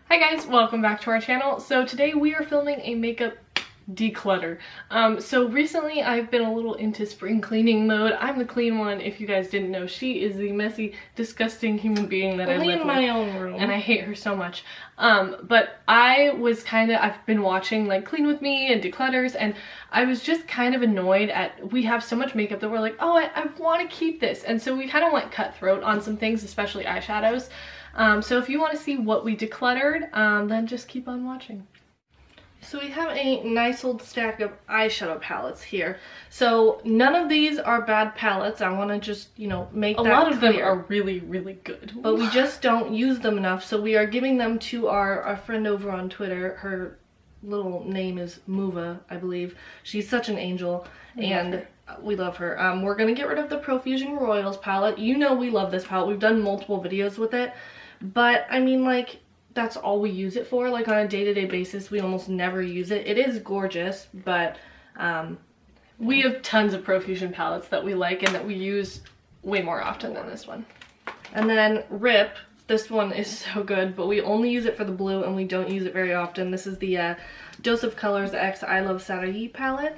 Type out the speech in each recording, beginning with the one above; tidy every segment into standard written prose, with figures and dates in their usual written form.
Hi guys, welcome back to our channel. So today we are filming a makeup declutter. So recently I've been a little into spring cleaning mode. I'm the clean one, if you guys didn't know. She is the messy, disgusting human being that I live in my own room. And I hate her so much. But I've been watching like Clean With Me and Declutters, and I was just kind of annoyed at, we have so much makeup that we're like, oh, I want to keep this. And so we kind of went cutthroat on some things, especially eyeshadows. So if you want to see what we decluttered, then just keep on watching. So we have a nice old stack of eyeshadow palettes here. So none of these are bad palettes. I want to just, you know, make that clear. A lot of them are really, really good. But we just don't use them enough. So we are giving them to our friend over on Twitter. Her little name is Muva, I believe. She's such an angel. And we love her. We're going to get rid of the Profusion Royals palette. You know we love this palette. We've done multiple videos with it. But, I mean, like, that's all we use it for. Like, on a day-to-day basis, we almost never use it. It is gorgeous, but, we have tons of Profusion palettes that we like and that we use way more often than this one. And then RIP, this one is so good, but we only use it for the blue and we don't use it very often. This is the Dose of Colors X Iluvsarahii palette.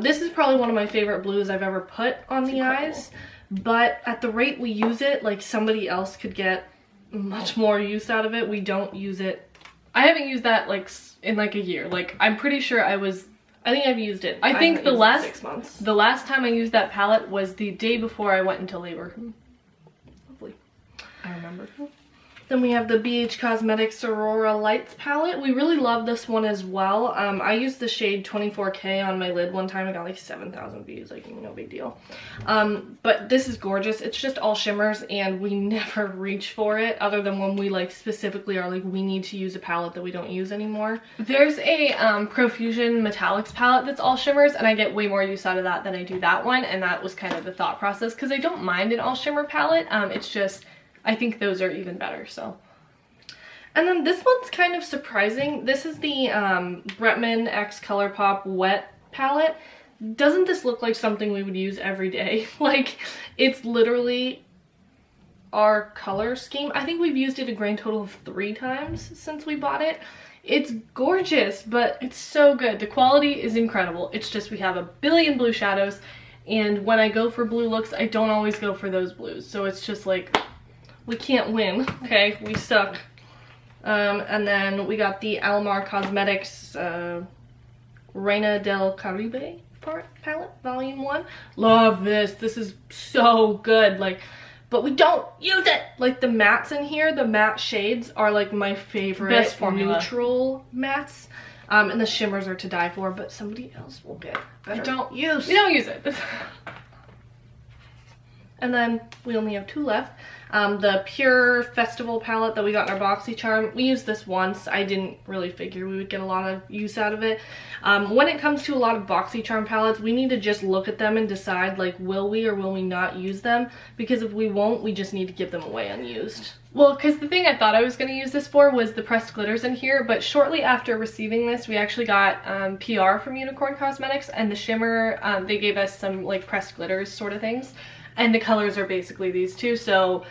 This is probably one of my favorite blues I've ever put on the eyes, but at the rate we use it, like, somebody else could get much more use out of it. We don't use it. I haven't used that like in like a year. Like, I'm pretty sure I think I've used it. I think the last 6 months. The last time I used that palette was the day before I went into labor. Lovely. I remember. Then we have the BH Cosmetics Aurora Lights palette. We really love this one as well. I used the shade 24K on my lid one time. I got like 7,000 views, like, no big deal. But this is gorgeous. It's just all shimmers and we never reach for it other than when we like specifically are like, we need to use a palette that we don't use anymore. There's a Profusion Metallics palette that's all shimmers, and I get way more use out of that than I do that one, and that was kind of the thought process because I don't mind an all shimmer palette. It's just, I think those are even better, so. And then this one's kind of surprising. This is the Bretman x Colourpop Wet palette. Doesn't this look like something we would use every day? Like, it's literally our color scheme. I think we've used it a grand total of 3 times since we bought it. It's gorgeous, but it's so good. The quality is incredible. It's just we have a billion blue shadows, and when I go for blue looks, I don't always go for those blues. So it's just like, we can't win, okay? We suck. And then we got the Alamar Cosmetics Reina del Caribe palette, volume 1. Love this. This is so good. Like, but we don't use it. Like, the mattes in here, the matte shades are like my favorite. Best formula. Neutral mattes. And the shimmers are to die for, but somebody else will get better. We don't use it. And then we only have 2 left. The Pure Festival palette that we got in our Boxycharm. We used this once. I didn't really figure we would get a lot of use out of it. When it comes to a lot of Boxycharm palettes, we need to just look at them and decide, like, will we or will we not use them? Because if we won't, we just need to give them away unused. Well, because the thing I thought I was going to use this for was the pressed glitters in here, but shortly after receiving this, we actually got PR from Unicorn Cosmetics, and the shimmer, they gave us some, like, pressed glitters sort of things. And the colors are basically these two, so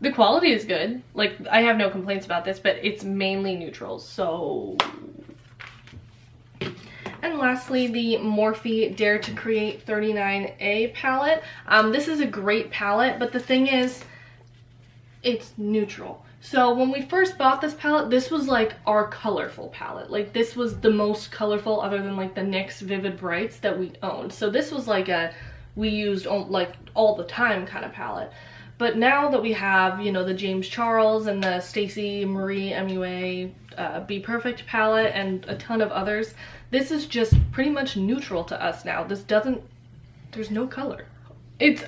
the quality is good. Like, I have no complaints about this, but it's mainly neutrals, so. And lastly, the Morphe Dare to Create 39A palette. This is a great palette, but the thing is, it's neutral. So when we first bought this palette, this was like our colorful palette. Like, this was the most colorful other than like the NYX Vivid Brights that we owned. So this was like a, we used like all the time kind of palette. But now that we have, you know, the James Charles and the Stacey Marie MUA Be Perfect palette and a ton of others, this is just pretty much neutral to us now. This doesn't, there's no color.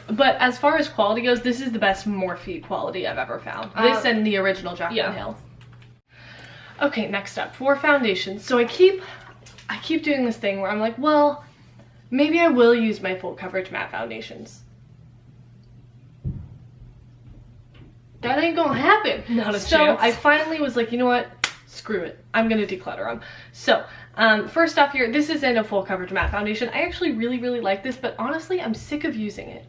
But as far as quality goes, this is the best Morphe quality I've ever found. This and the original Jaclyn Hill. Okay, next up, for foundations. So I keep doing this thing where I'm like, well, maybe I will use my full coverage matte foundations. That ain't gonna happen. Not a chance. So I finally was like, you know what? Screw it. I'm gonna declutter them. So, first off here, this isn't a full coverage matte foundation. I actually really, really like this, but honestly, I'm sick of using it.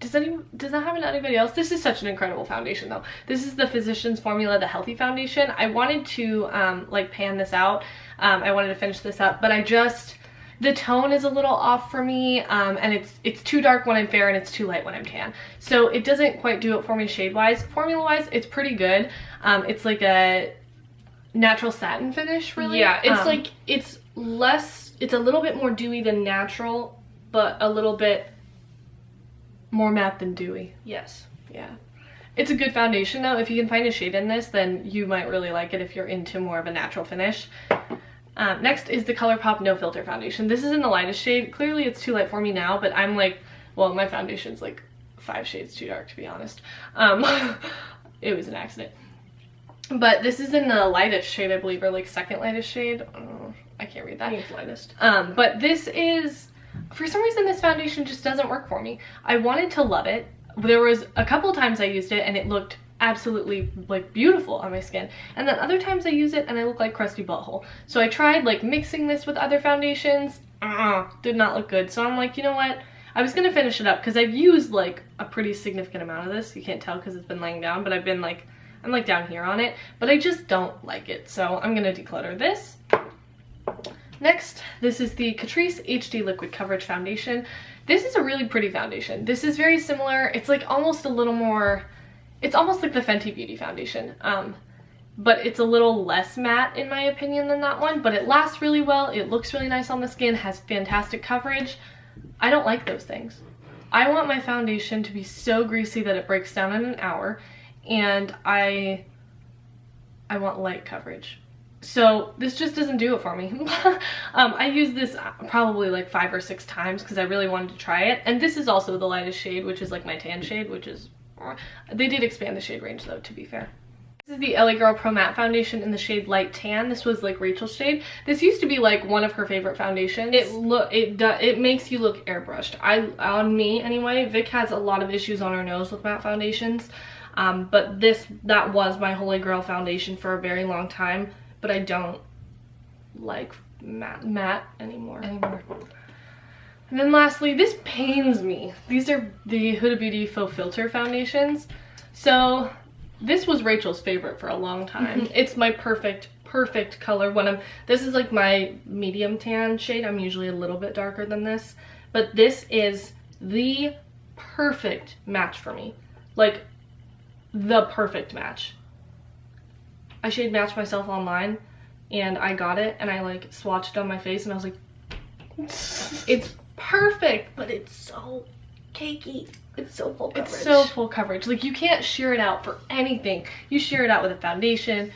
does that happen to anybody else? This is such an incredible foundation though. This is the Physicians Formula, the Healthy Foundation. I wanted to like pan this out. I wanted to finish this up, but the tone is a little off for me, and it's too dark when I'm fair and it's too light when I'm tan. So it doesn't quite do it for me shade-wise. Formula-wise, it's pretty good. It's like a natural satin finish, really. Yeah, it's like, it's a little bit more dewy than natural, but a little bit more matte than dewy. Yes. Yeah. It's a good foundation though. If you can find a shade in this, then you might really like it if you're into more of a natural finish. Next is the Colourpop No Filter Foundation. This is in the lightest shade. Clearly it's too light for me now, but I'm like, well, my foundation's like 5 shades too dark, to be honest. It was an accident. But this is in the lightest shade, I believe, or like second lightest shade. I can't read that. I think it's lightest. But this is, for some reason, this foundation just doesn't work for me. I wanted to love it. There was a couple times I used it and it looked absolutely like beautiful on my skin, and then other times I use it and I look like crusty butthole. So I tried like mixing this with other foundations. Did not look good. So I'm like, you know what, I was gonna finish it up because I've used like a pretty significant amount of this. You can't tell because it's been laying down, but I'm like down here on it, but I just don't like it, so I'm gonna declutter this. Next, this is the Catrice HD Liquid Coverage Foundation. This is a really pretty foundation. This is very similar. It's like almost a little more, it's almost like the Fenty Beauty foundation, but it's a little less matte in my opinion than that one, but it lasts really well. It looks really nice on the skin, has fantastic coverage. I don't like those things. I want my foundation to be so greasy that it breaks down in an hour, and I want light coverage. So this just doesn't do it for me. I used this probably like 5 or 6 times because I really wanted to try it, and this is also the lightest shade, which is like my tan shade, which is, they did expand the shade range though, to be fair. This is the LA Girl Pro Matte Foundation in the shade Light Tan. This was like Rachel's shade. This used to be like one of her favorite foundations. It makes you look airbrushed. On me anyway. Vic has a lot of issues on her nose with matte foundations, but that was my holy grail foundation for a very long time. But I don't like matte anymore. And then lastly, this pains me. These are the Huda Beauty Faux Filter foundations. So this was Rachel's favorite for a long time. It's my perfect color. This is like my medium tan shade. I'm usually a little bit darker than this, but this is the perfect match for me. Like the perfect match. I shade matched myself online and I got it and I like swatched it on my face and I was like, it's perfect, but it's so cakey. It's so full coverage. It's so full coverage. Like you can't sheer it out for anything. You sheer it out with a foundation.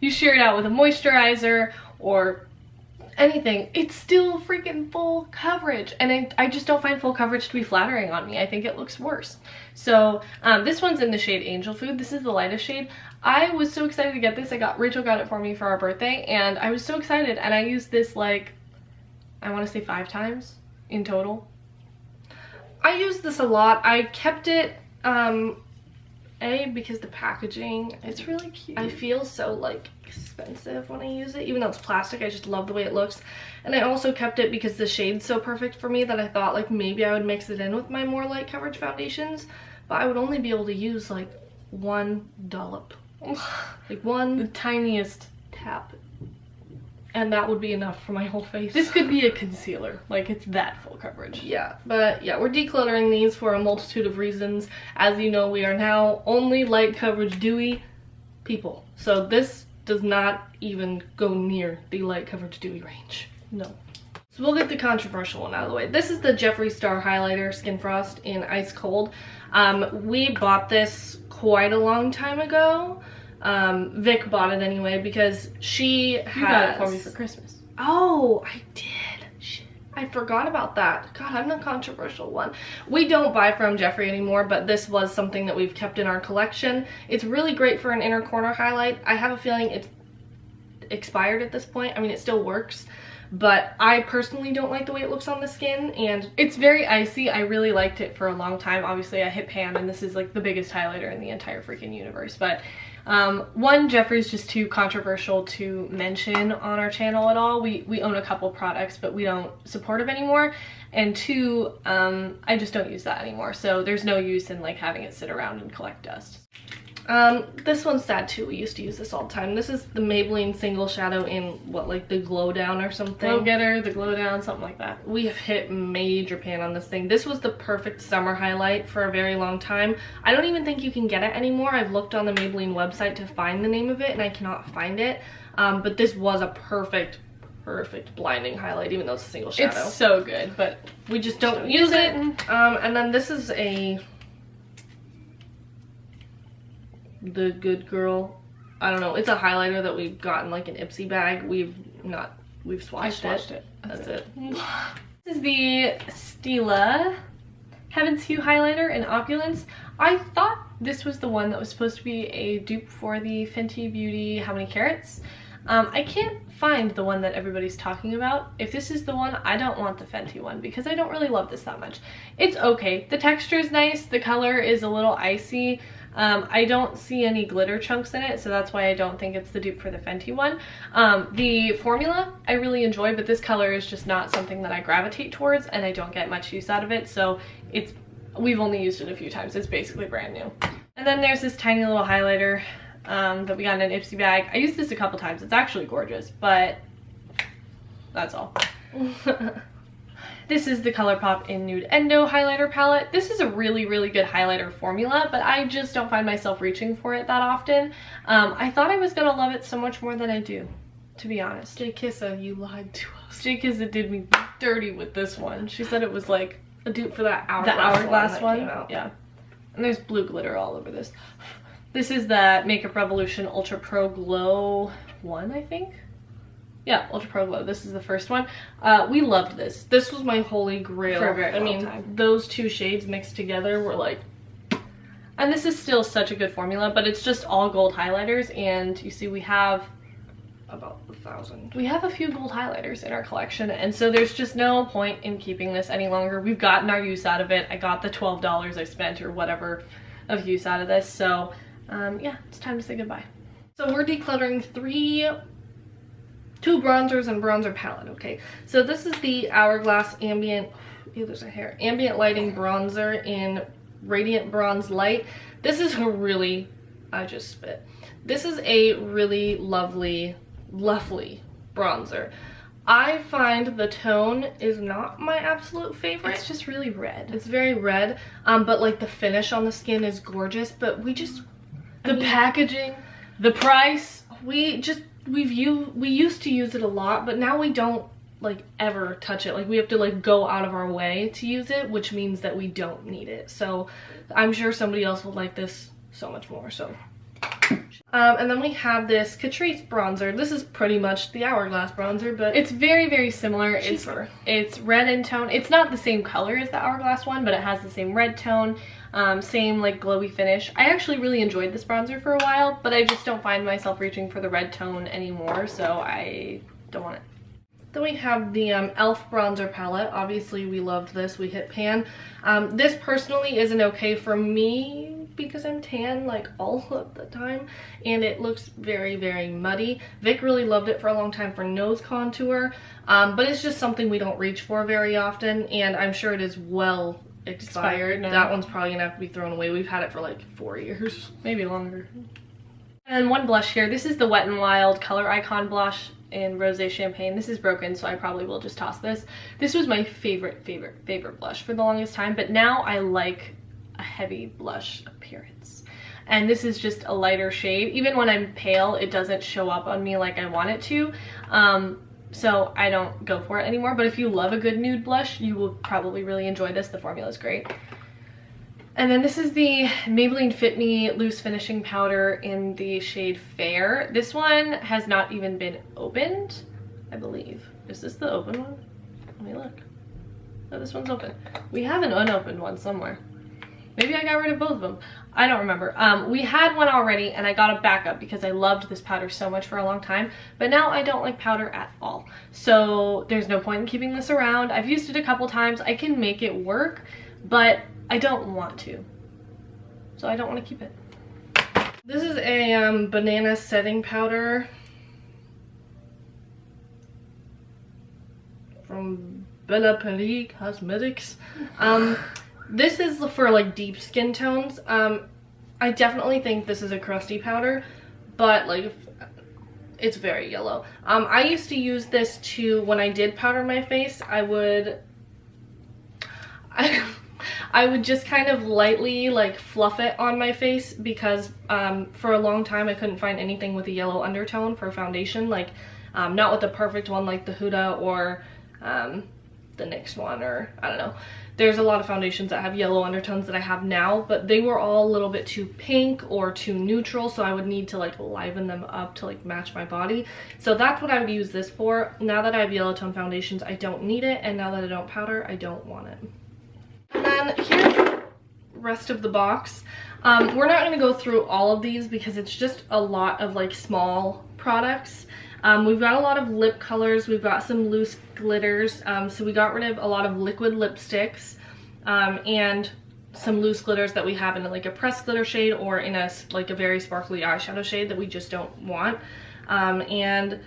You sheer it out with a moisturizer or anything. It's still freaking full coverage. And I just don't find full coverage to be flattering on me. I think it looks worse. So this one's in the shade Angel Food. This is the lightest shade. I was so excited to get this. Rachel got it for me for our birthday and I was so excited, and I used this like, I want to say 5 times in total. I used this a lot. I kept it, because the packaging, it's really cute. I feel so like expensive when I use it, even though it's plastic. I just love the way it looks. And I also kept it because the shade's so perfect for me that I thought like maybe I would mix it in with my more light coverage foundations, but I would only be able to use like 1 dollop. Like the tiniest tap. And that would be enough for my whole face. This could be a concealer. Like, it's that full coverage. Yeah, but yeah, we're decluttering these for a multitude of reasons. As you know, we are now only light coverage dewy people. So this does not even go near the light coverage dewy range. No. So we'll get the controversial one out of the way. This is the Jeffree Star Highlighter Skin Frost in Ice Cold. We bought this quite a long time ago. Vic bought it anyway because she got it for me for Christmas. Oh, I did. Shit. I forgot about that. God, I'm the controversial one. We don't buy from Jeffree anymore, but this was something that we've kept in our collection. It's really great for an inner corner highlight. I have a feeling it's expired at this point. I mean, it still works, but I personally don't like the way it looks on the skin, and it's very icy. I really liked it for a long time. Obviously, I hit pan, and this is like the biggest highlighter in the entire freaking universe, but One, Jeffree's just too controversial to mention on our channel at all. We own a couple products, but we don't support them anymore. And two, I just don't use that anymore. So there's no use in like having it sit around and collect dust. This one's sad too. We used to use this all the time. This is the Maybelline Single Shadow in what, like the Glow Down or something? Glow Getter, the Glow Down, something like that. We have hit major pan on this thing. This was the perfect summer highlight for a very long time. I don't even think you can get it anymore. I've looked on the Maybelline website to find the name of it and I cannot find it. But this was a perfect blinding highlight, even though it's a single shadow. It's so good, but we just don't use it. And then this is the Good Girl, I don't know, it's a highlighter that we've gotten like an Ipsy bag. We've swatched it. That's it. This is the Stila Heaven's Hue highlighter in Opulence. I thought this was the one that was supposed to be a dupe for the Fenty Beauty How Many Carats. I can't find the one that everybody's talking about. If this is the one, I don't want the Fenty one because I don't really love this that much. It's okay. The texture is nice. The color is a little icy. I don't see any glitter chunks in it, so that's why I don't think it's the dupe for the Fenty one. The formula I really enjoy, but this color is just not something that I gravitate towards, and I don't get much use out of it, so we've only used it a few times. It's basically brand new. And then there's this tiny little highlighter that we got in an Ipsy bag. I used this a couple times. It's actually gorgeous, but that's all. This is the Colourpop Innudeendo highlighter palette. This is a really, really good highlighter formula, but I just don't find myself reaching for it that often. I thought I was gonna love it so much more than I do, to be honest. Kissa, you lied to us. Kissa did me dirty with this one. She said it was like a dupe for that Hourglass one. Yeah. And there's blue glitter all over this. This is the Makeup Revolution Ultra Pro Glow 1, I think. Yeah, Ultra Pro Glow. This is the first one. We loved this. This was my holy grail. For a very long time. Those two shades mixed together were like... And this is still such a good formula, but it's just all gold highlighters, and you see we have about 1,000. We have a few gold highlighters in our collection, and so there's just no point in keeping this any longer. We've gotten our use out of it. I got the $12 I spent or whatever of use out of this, so yeah, it's time to say goodbye. So we're decluttering two bronzers and bronzer palette, okay? So this is the Hourglass Ambient, ew, there's a hair, Ambient Lighting Bronzer in Radiant Bronze Light. This is a really, I just spit. This is a really lovely bronzer. I find the tone is not my absolute favorite. It's just really red. It's very red, but like the finish on the skin is gorgeous, but the packaging, the price, we used to use it a lot, but now we don't like ever touch it. Like we have to like go out of our way to use it, which means that we don't need it. So I'm sure somebody else will like this so much more. So and then we have this Catrice bronzer. This is pretty much the Hourglass bronzer, but it's very, very similar. Cheaper. It's red in tone. It's not the same color as the Hourglass one, but it has the same red tone, same like glowy finish. I actually really enjoyed this bronzer for a while, but I just don't find myself reaching for the red tone anymore, so I don't want it. Then we have the e.l.f. bronzer palette. Obviously we loved this, we hit pan. This personally isn't okay for me because I'm tan like all of the time, and it looks very, very muddy. Vic really loved it for a long time for nose contour, but it's just something we don't reach for very often, and I'm sure it is well expired. That one's probably gonna have to be thrown away. We've had it for like 4 years, maybe longer. And one blush here. This is the Wet n Wild Color Icon blush in Rosé Champagne. This is broken, so I probably will just toss this. This was my favorite blush for the longest time, but now I like a heavy blush appearance. And this is just a lighter shade. Even when I'm pale, it doesn't show up on me like I want it to. So I don't go for it anymore. But if you love a good nude blush, you will probably really enjoy this. The formula is great. And then this is the Maybelline FIt Me Loose Finishing Powder in the shade Fair. This one has not even been opened, I believe. Is this the open one? Let me look. No, this one's open. We have an unopened one somewhere. Maybe I got rid of both of them. I don't remember. We had one already, and I got a backup because I loved this powder so much for a long time. But now I don't like powder at all. So there's no point in keeping this around. I've used it a couple times. I can make it work, but I don't want to. So I don't want to keep it. This is a banana setting powder from Alamar Cosmetics. This is for like deep skin tones. I definitely think this is a crusty powder, but like it's very yellow. I used to use this to, when I did powder my face, I would just kind of lightly like fluff it on my face, because for a long time I couldn't find anything with a yellow undertone for foundation, like not with the perfect one like the Huda or the NYX one, or I don't know. There's a lot of foundations that have yellow undertones that I have now, but they were all a little bit too pink or too neutral, so I would need to like liven them up to like match my body. So that's what I would use this for. Now that I have yellow tone foundations, I don't need it, and now that I don't powder, I don't want it. And then here's the rest of the box. We're not going to go through all of these because it's just a lot of like small products. We've got a lot of lip colors, we've got some loose glitters, so we got rid of a lot of liquid lipsticks, and some loose glitters that we have in like a pressed glitter shade or in a like a very sparkly eyeshadow shade that we just don't want, and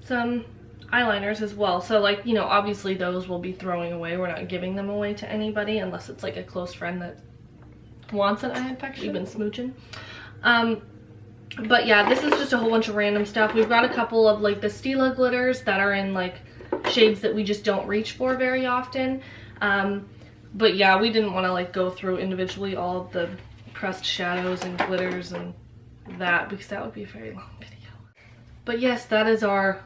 some eyeliners as well. So like, you know, obviously those we'll be throwing away. We're not giving them away to anybody unless it's like a close friend that wants an eye infection. We've been smooching. But yeah, this is just a whole bunch of random stuff. We've got a couple of like the Stila glitters that are in like shades that we just don't reach for very often. But yeah, we didn't want to like go through individually all of the pressed shadows and glitters and that, because that would be a very long video. But yes, that is our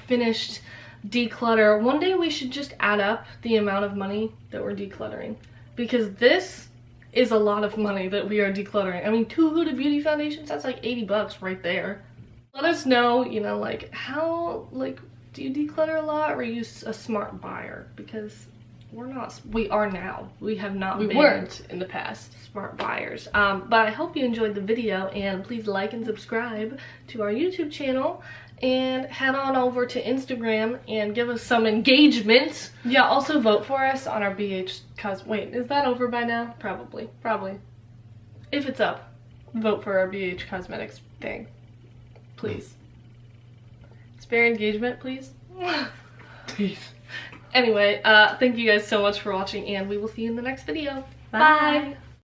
finished declutter. One day we should just add up the amount of money that we're decluttering, because this is a lot of money that we are decluttering. I mean, 2 Huda Beauty foundations, that's like 80 bucks right there. Let us know, you know, like how, like, do you declutter a lot, or are you a smart buyer? Because we are now. We have not been. We weren't in the past smart buyers. But I hope you enjoyed the video, and please like and subscribe to our YouTube channel, and head on over to Instagram and give us some engagement. Yeah, also vote for us on our BH wait, is that over by now? Probably. If it's up, vote for our BH Cosmetics thing. Please. Spare engagement, please. Please. Anyway, thank you guys so much for watching, and we will see you in the next video. Bye.